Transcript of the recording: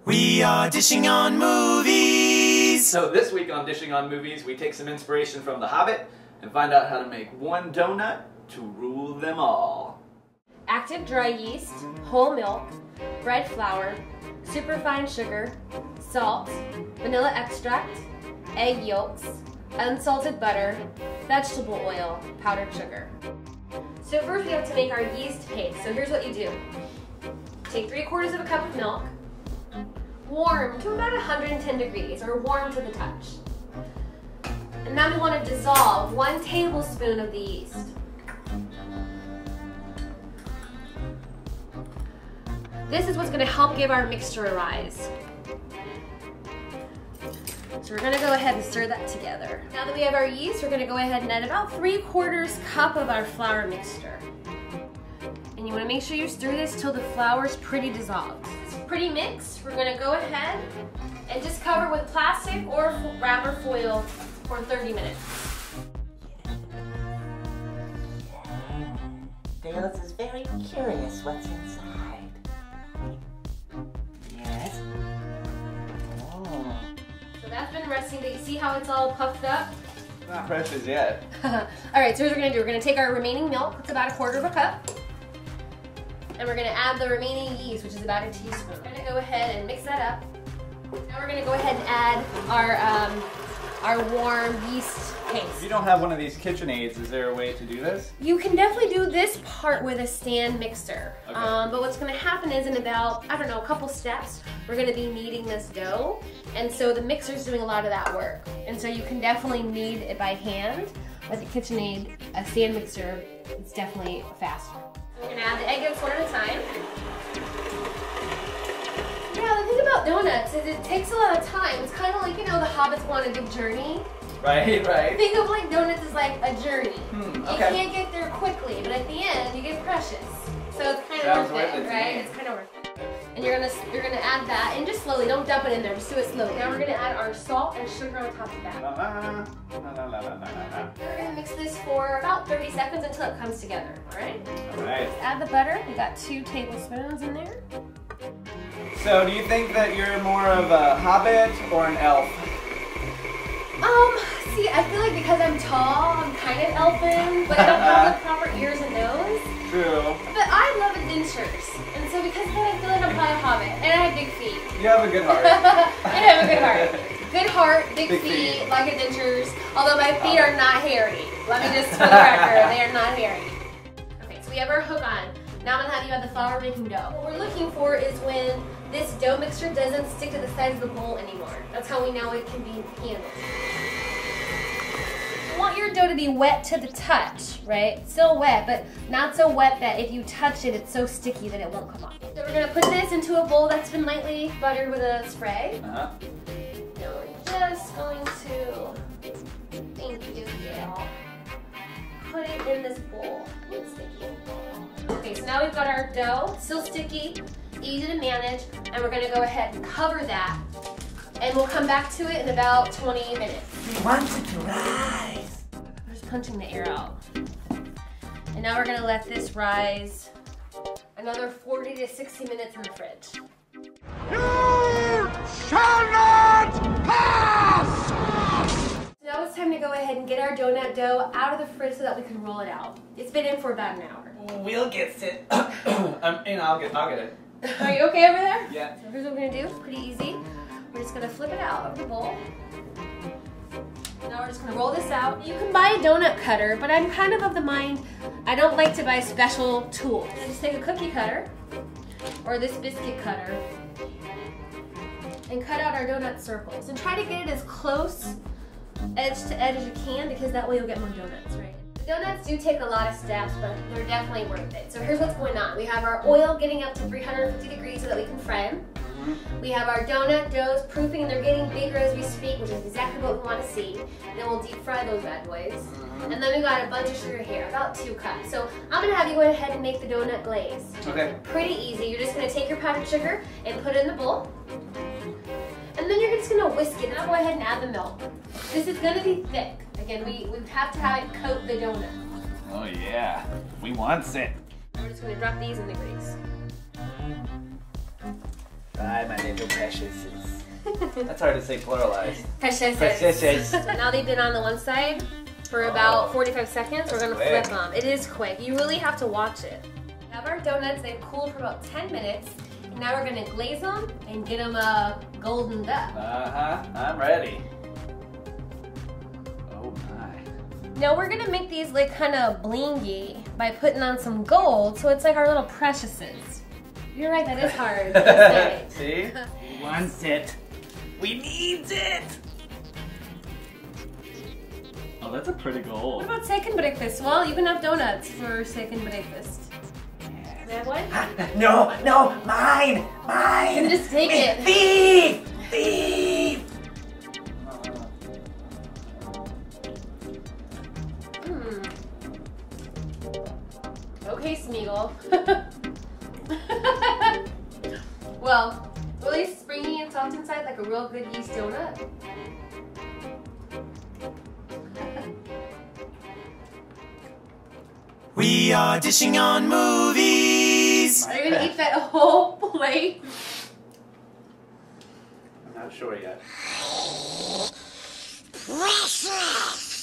We are dishing on movies! So this week on Dishing on Movies, we take some inspiration from The Hobbit and find out how to make one donut to rule them all. Active dry yeast, whole milk, bread flour, superfine sugar, salt, vanilla extract, egg yolks, unsalted butter, vegetable oil, powdered sugar. So first we have to make our yeast paste. So here's what you do. Take 3/4 of a cup of milk, warm to about 110 degrees, or warm to the touch. And now we want to dissolve 1 tablespoon of the yeast. This is what's going to help give our mixture a rise. So we're going to go ahead and stir that together. Now that we have our yeast, we're going to go ahead and add about 3/4 cup of our flour mixture. And you want to make sure you stir this till the flour is pretty dissolved. It's pretty mixed. We're going to go ahead and just cover with plastic or wrapper foil for 30 minutes. Dale is very curious what's inside. Yes. Oh. So that's been resting. Do you see how it's all puffed up? Not precious yet. Alright, so here's what we're going to do. We're going to take our remaining milk, it's about 1/4 cup. And we're going to add the remaining yeast, which is about 1 teaspoon. We're going to go ahead and mix that up. Now we're going to go ahead and add our warm yeast paste. If you don't have one of these KitchenAids, is there a way to do this? You can definitely do this part with a stand mixer. Okay. But what's going to happen is in about, I don't know, a couple steps, we're going to be kneading this dough. And so the mixer's doing a lot of that work. And so you can definitely knead it by hand. With a KitchenAid, a stand mixer, it's definitely faster. We're going to add the egg yolks one at a time. Yeah, the thing about donuts is it takes a lot of time. It's kind of like, you know, the Hobbits want a big journey. Right, right. Think of like donuts as like a journey. Okay. You can't get there quickly, but at the end you get precious. So it's kind Sounds of worth worth it, it, right? yeah. It's kind of worth it. And you're gonna add that, and just slowly, don't dump it in there, just do it slowly. Now we're gonna add our salt and sugar on top of that. La, la, la, la, la, la, la. We're gonna mix this for about 30 seconds until it comes together, all right? All right. Add the butter. We got 2 tablespoons in there. So, do you think that you're more of a hobbit or an elf? See, I feel like because I'm tall, I'm kind of elfin, but I don't have the proper ears and nose. True. But I love adventures, and so because of that, I feel like I'm probably a hobbit, and I have big feet. You have a good heart. I have a good heart. Good heart, big feet, like adventures, although my feet are not hairy. Let me just, for the record, they are not hairy. Okay, so we have our hook on. Now I'm going to have you add the flour making dough. What we're looking for is when this dough mixture doesn't stick to the sides of the bowl anymore. That's how we know it can be handled. You want your dough to be wet to the touch, right? Still wet, but not so wet that if you touch it, it's so sticky that it won't come off. So we're going to put this into a bowl that's been lightly buttered with a spray. Uh-huh. So we're just going to, thank you, Dale, put it in this bowl. It's sticky. Okay, so now we've got our dough, still sticky, easy to manage, and we're going to go ahead and cover that. And we'll come back to it in about 20 minutes. We want it to rise. We're just punching the air out. And now we're going to let this rise another 40 to 60 minutes in the fridge. You shall not pass! So now it's time to go ahead and get our donut dough out of the fridge so that we can roll it out. It's been in for about an hour. We'll get it. I'll get it. Are you okay over there? Yeah. So here's what we're going to do. Pretty easy. We're just going to flip it out of the bowl. Now we're just going to roll this out. You can buy a donut cutter, but I'm kind of the mind I don't like to buy special tools. I just take a cookie cutter or this biscuit cutter and cut out our donut circles. And try to get it as close edge to edge as you can, because that way you'll get more donuts, right? The donuts do take a lot of steps, but they're definitely worth it. So here's what's going on. We have our oil getting up to 350 degrees so that we can fry them. We have our donut doughs proofing, and they're getting bigger as we speak, which is exactly what we want to see. And then we'll deep fry those bad boys. And then we got a bunch of sugar here, about 2 cups. So I'm going to have you go ahead and make the donut glaze. Okay. Pretty easy. You're just going to take your powdered sugar and put it in the bowl. And then you're just going to whisk it. Now go ahead and add the milk. This is going to be thick. Again, we have to have it coat the donut. Oh yeah, we want it. We're just going to drop these in the grease. Bye, my little preciouses. That's hard to say pluralized. Precious. Precious. So now they've been on the one side for about 45 seconds. We're gonna flip them. It is quick. You really have to watch it. We have our donuts. They've cooled for about 10 minutes. And now we're gonna glaze them and get them goldened up. I'm ready. Oh my. Now we're gonna make these like kind of blingy by putting on some gold, so it's like our little preciouses. You're right, that is hard to say. See? We want it. We need it. Oh, that's a pretty gold. What about second breakfast? Well, you can have donuts for second breakfast. That one? No, mine! You can just take it. Thief! Thief! Okay, Smeagol. Well, really springy and soft inside like a real good yeast donut. We are dishing on movies. Are you gonna eat that whole plate? I'm not sure yet. Precious!